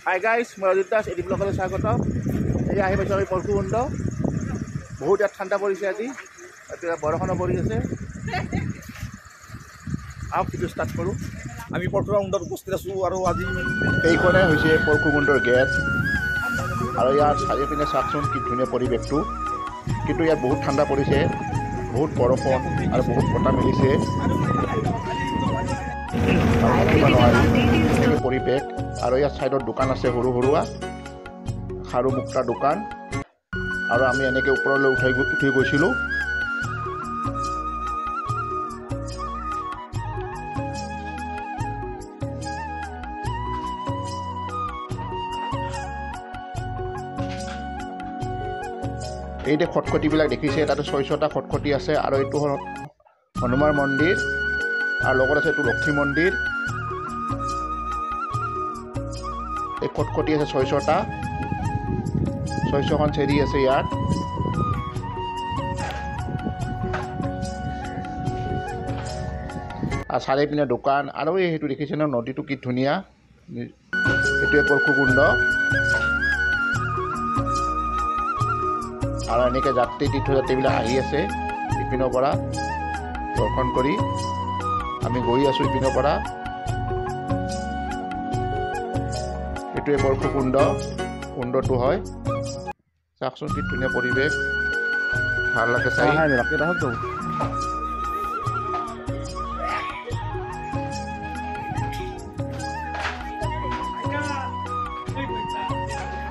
Hi guys, মই Ajit Das, AD ব্লগলৈ স্বাগত। এই আহি পাইছোঁ আমি পৰশুকুণ্ড। বহুত ইয়াত ঠাণ্ডা পৰিছে আজি, এতিয়া বৰষুণো পৰি আছে। আহক ভিডিঅ' ষ্টাৰ্ট কৰোঁ। আমি পৰশুকুণ্ডত উপস্থিত আছোঁ আৰু আজি এইখনে হৈছে পৰশুকুণ্ডৰ গেট। আৰু ইয়াৰ চাৰিওপিনে চাওকচোন কি ধুনীয়া পৰিৱেশটো। কিন্তু ইয়াত বহুত ঠাণ্ডা পৰিছে, বহুত বৰষুণ আৰু বহুত বতাহ মিলিছে। পৰিৱেশ আৰু ইয়াৰ ছাইডত দোকান আছে, সৰু সৰুৱা খাৰু মুক্তা দোকান। আৰু আমি এনেকৈ ওপৰলৈ উঠি গৈছিলোঁ। এই যে খটখটিবিলাক দেখিছে, তাতে 6-6টা খটখটি আছে। আৰু এইটো হনুমান মন্দিৰ আৰু লগত আছে এইটো লক্ষী মন্দিৰ। এই খটখটি আছে 6-6টা, 6-6খন চেৰি আছে ইয়াত। আৰু চাৰিপিনে দোকান। আৰু সেইটো দেখিছে ন, নদীটো কি ধুনীয়া। এইটোৱে পৰশুকুণ্ড। আৰু এনেকৈ যাত্ৰী তীৰ্থযাত্ৰীবিলাক আহি আছে ইপিনৰ পৰা দৰ্শন কৰি। আমি গৈ আছোঁ ইপিনৰ পৰা। এইটোৱে পৰশুকুণ্ড কুণ্ডটো হয়। চাওকচোন কি ধুনীয়া পৰিৱেশ, ভাল লাগে চাই।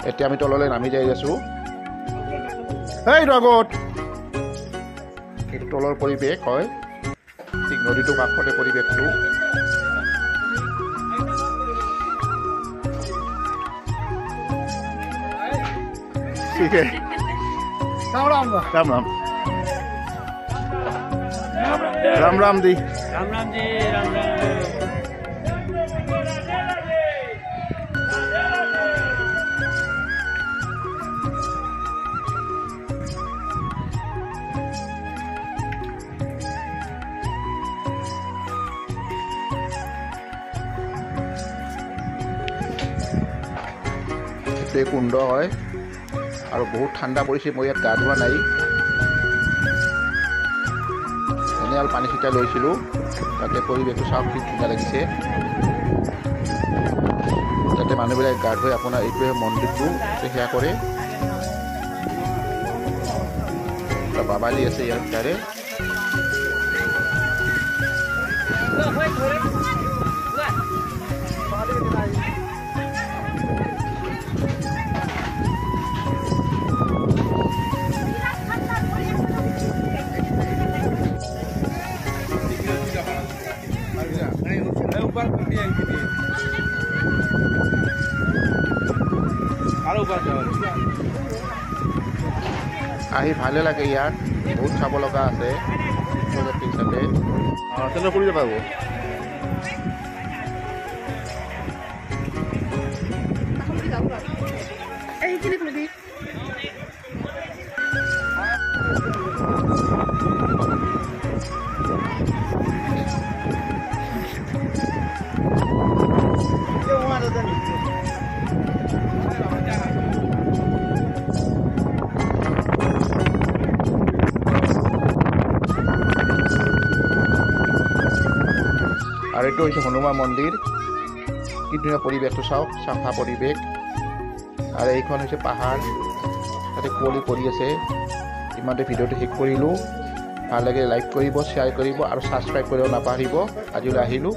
এতিয়া আমি তললৈ নামি যাই আছোঁ। এইটো আগত এইটো তলৰ পৰিৱেশ হয়, ঠিক নদীটোৰ কাষতে পৰিৱেশটো। ঠিক আছে, ৰাম ৰাম ৰাম ৰাম ৰাম ৰাম দি राम राम जी राम राम। এইটোৱে কুণ্ড হয়। আৰু বহুত ঠাণ্ডা পৰিছে, মই ইয়াত গা ধোৱা নাই। এনেই আৰু পানী ছিটা লৈছিলোঁ। তাতে পৰিৱেশটো চাওক কি ধুনীয়া লাগিছে। তাতে মানুহবিলাকে গা ধুই আপোনাৰ এইটোৱে মন্দিৰটো সেৱা কৰে। বাবালি আছে ইয়াৰ ভিতৰে। আহি ভালে লাগে ইয়াত, বহুত চাব লগা আছে তীৰ্থযাত্ৰী হিচাপে। তেনে কৰি যাব। আৰু এইটো হৈছে হনুমান মন্দিৰ। কি ধুনীয়া পৰিৱেশটো চাওক, চাফা পৰিৱেশ। আৰু এইখন হৈছে পাহাৰ, তাতে কুঁৱলী পৰি আছে। ইমানতে ভিডিঅ'টো শেষ কৰিলোঁ। ভাল লাগে লাইক কৰিব, শ্বেয়াৰ কৰিব আৰু ছাবস্ক্ৰাইব কৰিব নাপাহৰিব। আজিলৈ আহিলোঁ।